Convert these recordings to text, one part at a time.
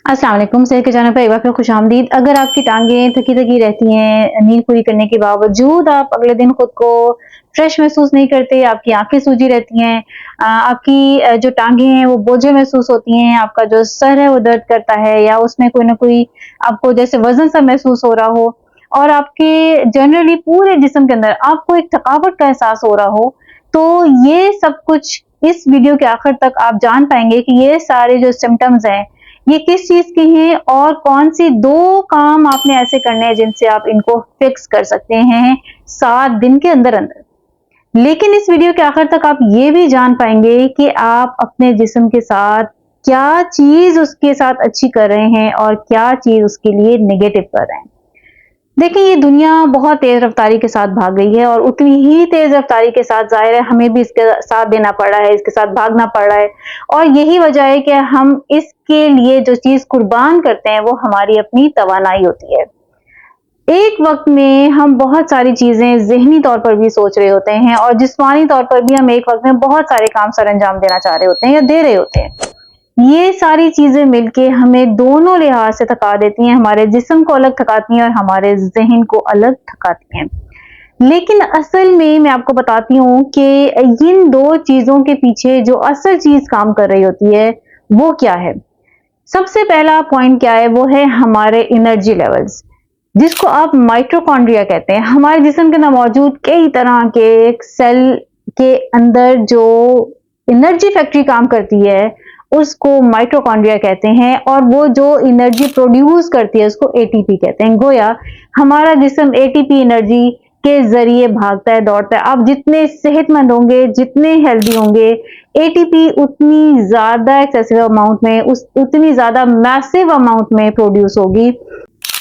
अस्सलाम वालेकुम। सेहत के चैनल पर एक बार फिर खुशामदीद। अगर आपकी टांगें थकी-थकी रहती हैं, नींद पूरी करने के बावजूद आप अगले दिन खुद को फ्रेश महसूस नहीं करते, आपकी आँखें सूजी रहती हैं, आपकी जो टांगें हैं वो बोझिल महसूस होती हैं, आपका जो सर है वो दर्द करता है या उसमें कोई न कोई आपको जैसे वज़न सा महसूस हो रहा हो और आपके जनरली पूरे जिस्म के अंदर आपको एक थकावट का एहसास हो रहा हो, तो ये सब कुछ इस वीडियो के आखिर तक आप जान पाएँगे कि ये सारे जो सिम्पटम्स हैं ये किस चीज़ की हैं और कौन-सी 2 काम आपने ऐसे करने हैं जिनसे आप इनको फिक्स कर सकते हैं 7 दिन के अंदर-अंदर। लेकिन इस वीडियो के आखिर तक आप ये भी जान पाएँगे कि आप अपने जिस्म के साथ क्या चीज़ उसके साथ अच्छी कर रहे हैं और क्या चीज़ उसके लिए नेगेटिव कर रहे हैं। देखिए, ये दुनिया बहुत तेज़ रफ़्तारी के साथ भाग रही है और उतनी ही तेज़ रफ़्तारी के साथ ज़ाहिर है हमें भी इसके साथ देना पड़ रहा है, इसके साथ भागना पड़ रहा है और यही वजह है कि हम इसके लिए जो चीज़ कुर्बान करते हैं वो हमारी अपनी तवानाई होती है। एक वक़्त में हम बहुत सारी चीज़ें ज़हनी तौर पर भी सोच रहे होते हैं और जिस्मानी तौर पर भी हम एक वक़्त में बहुत सारे काम सरअंजाम देना चाह रहे होते हैं या दे रहे होते हैं। ये सारी चीज़ें मिलके हमें दोनों लिहाज से थका देती हैं, हमारे जिस्म को अलग थकाती हैं और हमारे ज़हन को अलग थकाती हैं। लेकिन असल में मैं आपको बताती हूँ कि इन 2 चीज़ों के पीछे जो असल चीज़ काम कर रही होती है, वो क्या है? सबसे पहला पॉइंट क्या है? वो है हमारे एनर्जी लेवल्स, जिसको आप माइटोकॉन्ड्रिया कहते हैं। हमारे जिस्म के अंदर मौजूद कई तरह के सेल के अंदर जो एनर्जी फैक्ट्री काम करती है, उसको माइटोकॉन्ड्रिया कहते हैं और वो जो एनर्जी प्रोड्यूस करती है उसको एटीपी कहते हैं। गोया हमारा जिस्म एटीपी एनर्जी के ज़रिए भागता है, दौड़ता है। आप जितने सेहतमंद होंगे, जितने हेल्दी होंगे, एटीपी उतनी ज़्यादा एक्सेसिव अमाउंट में उतनी ज़्यादा मैसिव अमाउंट में प्रोड्यूस होगी।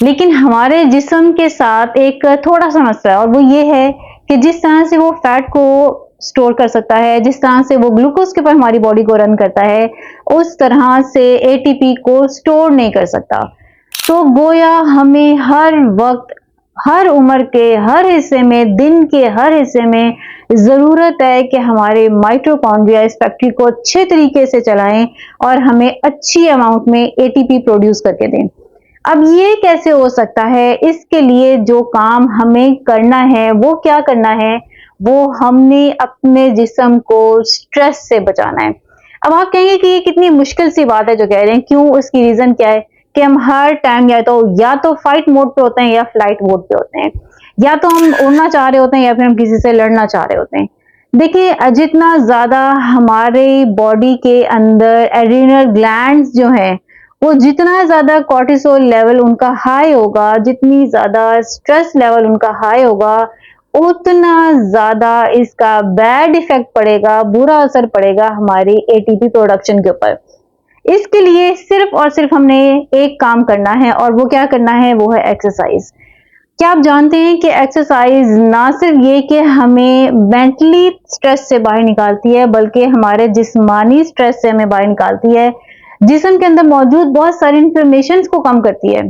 लेकिन हमारे जिस्म के साथ एक थोड़ा-सा मसला है और वो ये है कि जिस तरह से वो फैट को स्टोर कर सकता है, जिस तरह से वो ग्लूकोज़ के ऊपर हमारी बॉडी को रन करता है, उस तरह से एटीपी को स्टोर नहीं कर सकता। तो गोया हमें हर वक़्त, हर उम्र के हर हिस्से में, दिन के हर हिस्से में ज़रूरत है कि हमारे माइटोकॉन्ड्रिया इस फैक्ट्री को अच्छे तरीके से चलाएँ और हमें अच्छी अमाउंट में एटीपी प्रोड्यूस करके दें। अब ये कैसे हो सकता है? इसके लिए जो काम हमें करना है, वो क्या करना है? वो हमने अपने जिस्म को स्ट्रेस से बचाना है। अब आप कहेंगे कि ये कितनी मुश्किल सी बात है जो कह रहे हैं, क्यों? उसकी रीज़न क्या है कि हम हर टाइम या तो फाइट मोड पे होते हैं या फ्लाइट मोड पे होते हैं। या तो हम उड़ना चाह रहे होते हैं या फिर हम किसी से लड़ना चाह रहे होते हैं। देखिए, जितना ज़्यादा हमारे बॉडी के अंदर एड्रिनल ग्लैंड्स जो हैं वो जितना ज़्यादा कॉर्टिसोल लेवल उनका हाई होगा, जितनी ज़्यादा स्ट्रेस लेवल उनका हाई होगा, उतना ज़्यादा इसका बैड इफ़ेक्ट पड़ेगा, बुरा असर पड़ेगा हमारी एटीपी प्रोडक्शन के ऊपर। इसके लिए सिर्फ़ और सिर्फ़ हमने एक काम करना है और वो क्या करना है? वो है एक्सरसाइज़। क्या आप जानते हैं कि एक्सरसाइज़ ना सिर्फ़ ये कि हमें मेंटली स्ट्रेस से बाहर निकालती है, बल्कि हमारे जिस्मानी स्ट्रेस से हमें बाहर निकालती है। जिस्म के अंदर मौजूद बहुत सारी इन्फ्लेमेशंस को कम करती है।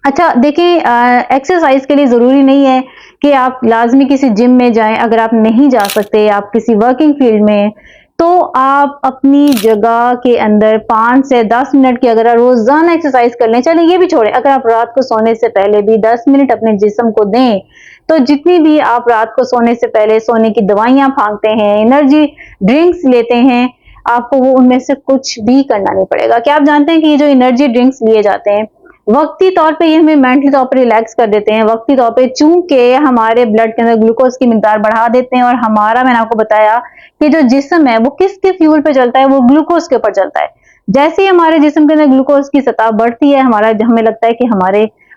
अच्छा देखिए, एक्सरसाइज़ के लिए ज़रूरी नहीं है कि आप लाज़मी किसी जिम में जाएँ। अगर आप नहीं जा सकते, आप किसी वर्किंग फील्ड में हैं, तो आप अपनी जगह के अंदर 5 से 10 मिनट की अगर रोज़ाना एक्सरसाइज़ कर लें, चलिए ये भी छोड़ें, अगर आप रात को सोने से पहले भी 10 मिनट अपने जिस्म को दें, तो जितनी भी आप रात को सोने से पहले सोने की दवाइयाँ फाँकते हैं, एनर्जी ड्रिंक्स लेते हैं, आपको वो उनमें से कुछ भी करना नहीं पड़ेगा। क्या आप जानते हैं कि ये जो एनर्जी ड्रिंक्स लिए जाते हैं, वक़्ती तौर पे ये हमें मेंटली तौर पे रिलैक्स कर देते हैं, वक़्ती तौर पे चूँकि हमारे ब्लड के अंदर ग्लूकोज़ की मिकदार बढ़ा देते हैं और हमारा, मैंने आपको बताया कि जो जिस्म है वो किसके फ्यूल पे चलता है? वो ग्लूकोज़ के ऊपर चलता है। जैसे ही हमारे जिस्म के अंदर ग्लूकोज़ की सतह बढ़ती है, हमें लगता है कि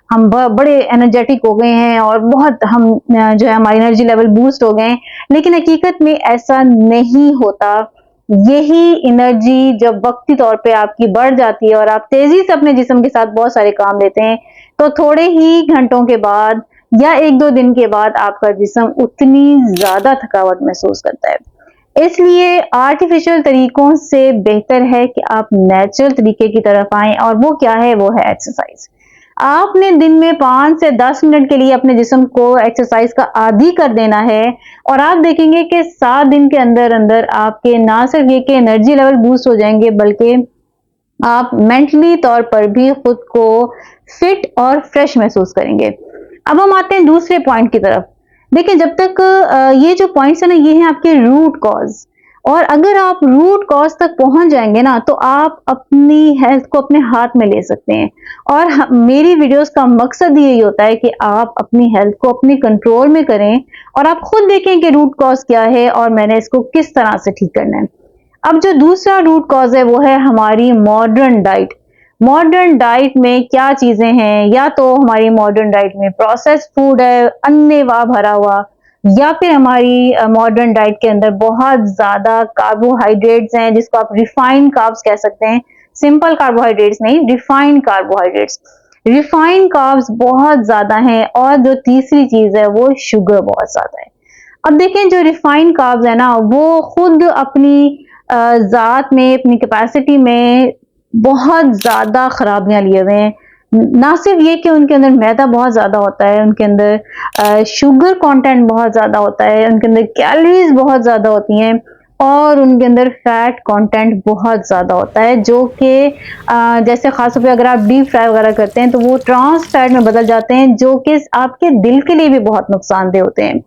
हम बड़े एनर्जेटिक हो गए हैं और बहुत हम जो है हमारी एनर्जी लेवल बूस्ट हो गए हैं, लेकिन हकीकत में ऐसा नहीं होता। यही एनर्जी जब वक़्ती तौर पे आपकी बढ़ जाती है और आप तेज़ी से अपने जिस्म के साथ बहुत सारे काम लेते हैं, तो थोड़े ही घंटों के बाद या 1-2 दिन के बाद आपका जिस्म उतनी ज़्यादा थकावट महसूस करता है। इसलिए आर्टिफ़िशियल तरीकों से बेहतर है कि आप नेचुरल तरीके की तरफ आएँ और वो क्या है? वो है एक्सरसाइज़। आपने दिन में 5 से 10 मिनट के लिए अपने जिस्म को एक्सरसाइज़ का आदी कर देना है और आप देखेंगे कि 7 दिन के अंदर-अंदर आपके ना सिर्फ ये कि एनर्जी लेवल बूस्ट हो जाएँगे, बल्कि आप मेंटली तौर पर भी खुद को फिट और फ्रेश महसूस करेंगे। अब हम आते हैं दूसरे पॉइंट की तरफ। देखिए, जब तक ये जो पॉइंट्स है ना, ये हैं आपके रूट कॉज, और अगर आप रूट कॉज तक पहुंच जाएंगे ना, तो आप अपनी हेल्थ को अपने हाथ में ले सकते हैं। और मेरी वीडियोस का मकसद यही होता है कि आप अपनी हेल्थ को अपने कंट्रोल में करें और आप खुद देखें कि रूट कॉज क्या है और मैंने इसको किस तरह से ठीक करना है। अब जो दूसरा रूट कॉज है वो है हमारी मॉडर्न डाइट। मॉडर्न डाइट में क्या चीजें हैं? या तो हमारी मॉडर्न डाइट में प्रोसेस्ड फूड है, अन्नवा भरा हुआ, या फिर हमारी मॉडर्न डाइट के अंदर बहुत ज्यादा कार्बोहाइड्रेट्स हैं, जिसको आप रिफाइंड कार्ब्स कह सकते हैं। सिंपल कार्बोहाइड्रेट्स नहीं, रिफाइंड कार्बोहाइड्रेट्स। रिफाइंड कार्ब्स बहुत ज्यादा हैं, और जो तीसरी चीज है वो शुगर बहुत ज्यादा है। अब देखें, जो रिफाइंड कार्ब्स है ना, वो खुद अपनी जात में, अपनी कैपेसिटी में बहुत ज्यादा खराबियां लिए हुए हैं। ना सिर्फ ये कि उनके अंदर मैदा बहुत ज्यादा होता है, उनके अंदर शुगर कंटेंट बहुत ज्यादा होता है, उनके अंदर कैलोरीज बहुत ज्यादा होती हैं, और उनके अंदर फैट कंटेंट बहुत ज्यादा होता है, जो कि जैसे खासतौर पे अगर आप डीप फ्राई वगैरह करते हैं तो वो ट्रांस फैट में बदल जाते हैं, जो कि आपके दिल के लिए भी बहुत नुकसानदेह होते हैं।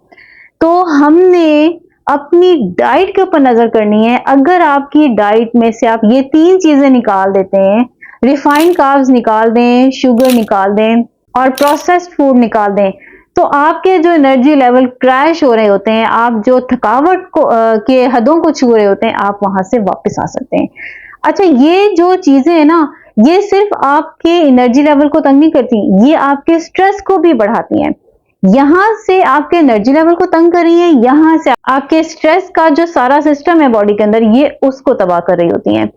तो हमने अपनी डाइट के ऊपर नजर करनी है। अगर आपकी डाइट में से आप ये तीन चीजें निकाल देते हैं, रिफाइंड कार्ब्स निकाल दें, शुगर निकाल दें और प्रोसेस्ड फूड निकाल दें, तो आपके जो एनर्जी लेवल क्रैश हो रहे होते हैं, आप जो थकावट को के हदों को छू रहे होते हैं, आप वहां से वापस आ सकते हैं। अच्छा, ये जो चीजें हैं ना, ये सिर्फ आपके एनर्जी लेवल को तंग नहीं करती, ये आपके स्ट्रेस को भी बढ़ाती हैं। यहां से आपके एनर्जी लेवल को तंग कर रही है, यहां से आपके स्ट्रेस का जो सारा सिस्टम है बॉडी के अंदर, ये उसको तबाह कर रही होती हैं।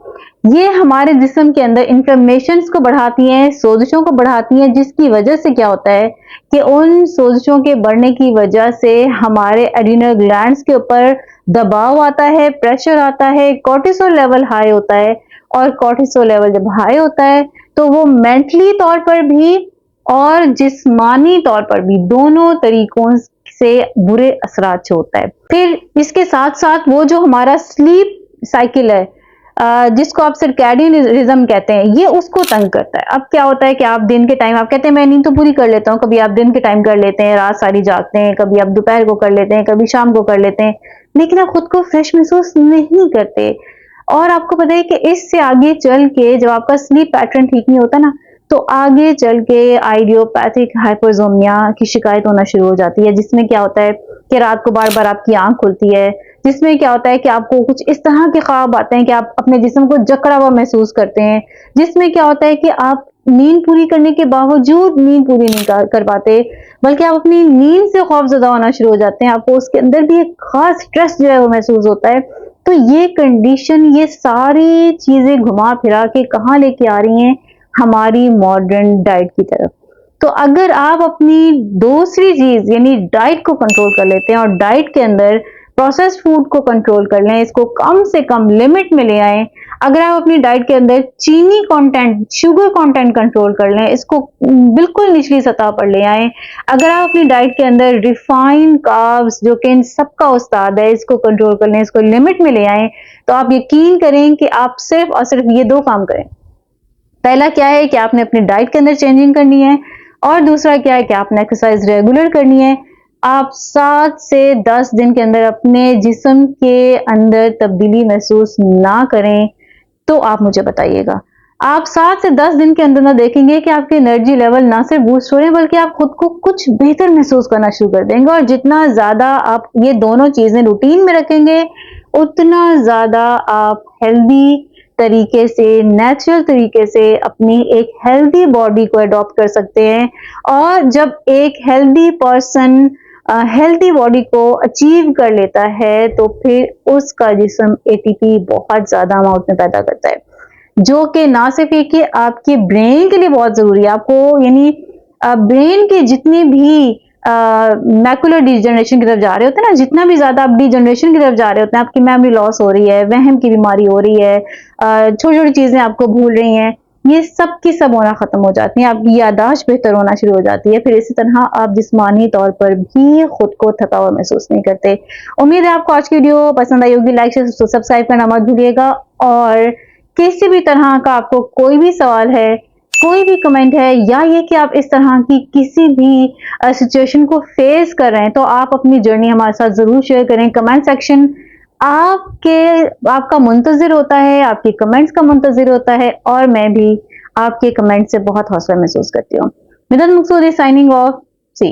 ये हमारे जिस्म के अंदर इंफ्लेमेशन को बढ़ाती हैं, सोजिशों को बढ़ाती हैं, जिसकी वजह से क्या होता है कि उन सोजिशों के बढ़ने की वजह से हमारे एड्रिनल ग्लैंड्स के ऊपर दबाव आता है, प्रेशर आता है, कॉर्टिसोल लेवल हाई होता है, और कॉर्टिसोल लेवल जब हाई होता है तो वो मेंटली तौर पर भी और जिस्मानी तौर पर भी, दोनों तरीकों से बुरे असरात छोड़ता है। फिर इसके साथ साथ वो जो हमारा स्लीप साइकिल है, जिसको आप सर्कैडियन रिदम कहते हैं, ये उसको तंग करता है। अब क्या होता है कि आप दिन के टाइम, आप कहते हैं मैं नींद तो पूरी कर लेता हूँ, कभी आप दिन के टाइम कर लेते हैं, रात सारी जागते हैं, कभी आप दोपहर को कर लेते हैं, कभी शाम को कर लेते हैं, लेकिन आप खुद को फ्रेश महसूस नहीं करते। और आपको पता है कि इससे आगे चल के जब आपका स्लीप पैटर्न ठीक नहीं होता ना, तो आगे चल के आइडियोपैथिक हाइपोसोम्निया की शिकायत होना शुरू हो जाती है, जिसमें क्या होता है कि रात को बार बार आपकी आंख खुलती है, जिसमें क्या होता है कि आपको कुछ इस तरह के ख्वाब आते हैं कि आप अपने जिस्म को जकड़ा हुआ महसूस करते हैं, जिसमें क्या होता है कि आप नींद पूरी करने के बावजूद नींद पूरी नहीं कर पाते, बल्कि आप अपनी नींद से खौफजदा होना शुरू हो जाते हैं, आपको उसके अंदर भी एक खास स्ट्रेस जो है वो महसूस होता है। तो ये कंडीशन, ये सारी चीजें घुमा फिरा के कहाँ लेके आ रही हैं? हमारी मॉडर्न डाइट की तरफ। तो अगर आप अपनी दूसरी चीज यानी डाइट को कंट्रोल कर लेते हैं, और डाइट के अंदर प्रोसेस्ड फूड को कंट्रोल कर लें, इसको कम से कम लिमिट में ले आए, अगर आप अपनी डाइट के अंदर चीनी कंटेंट, शुगर कंटेंट कंट्रोल कर लें, इसको बिल्कुल निचली सतह पर ले आए, अगर आप अपनी डाइट के अंदर रिफाइंड कार्ब्स, जो कि इन सबका उस्ताद है, इसको कंट्रोल कर लें, इसको लिमिट में ले आए, तो आप यकीन करें कि आप सिर्फ और सिर्फ ये दो काम करें। पहला क्या है कि आपने अपनी डाइट के अंदर चेंजिंग करनी है, और दूसरा क्या है कि आपने एक्सरसाइज रेगुलर करनी है। आप 7 से 10 दिन के अंदर अपने जिस्म के अंदर तब्दीली महसूस ना करें तो आप मुझे बताइएगा। आप 7 से 10 दिन के अंदर ना देखेंगे कि आपके एनर्जी लेवल ना सिर्फ बूस्ट हो रहे हैं, बल्कि आप खुद को कुछ बेहतर महसूस करना शुरू कर देंगे। और जितना ज्यादा आप ये दोनों चीजें रूटीन में रखेंगे, उतना ज्यादा आप हेल्दी तरीके से, नेचुरल तरीके से अपनी एक हेल्दी बॉडी को अडॉप्ट कर सकते हैं। और जब एक हेल्दी पर्सन हेल्दी बॉडी को अचीव कर लेता है, तो फिर उसका जिस्म एटीपी बहुत ज्यादा अमाउंट में पैदा करता है, जो कि ना सिर्फ ये कि आपके ब्रेन के लिए बहुत जरूरी है। आपको यानी ब्रेन के जितने भी मैकुलर डिजनरेशन की तरफ जा रहे होते हैं ना, जितना भी ज्यादा आप डिजनरेशन की तरफ जा रहे होते हैं, आपकी मेमोरी लॉस हो रही है, वहम की बीमारी हो रही है, छोटी छोटी चीजें आपको भूल रही हैं, ये सब की सब होना खत्म हो जाती है, आपकी याददाश्त बेहतर होना शुरू हो जाती है। फिर इसी तरह आप जिस्मानी तौर पर भी खुद को थका हुआ महसूस नहीं करते। उम्मीद है आपको आज की वीडियो पसंद आई होगी। लाइक शेयर सब्सक्राइब करना मत भूलिएगा, और किसी भी तरह का आपको कोई भी सवाल है, कोई भी कमेंट है, या ये कि आप इस तरह की किसी भी सिचुएशन को फेस कर रहे हैं, तो आप अपनी जर्नी हमारे साथ ज़रूर शेयर करें। कमेंट सेक्शन आपका मुंतज़िर होता है, आपकी कमेंट्स का मुंतज़िर होता है, और मैं भी आपके कमेंट से बहुत हौसला महसूस करती हूँ। मिदत मकसूदी साइनिंग ऑफ। सी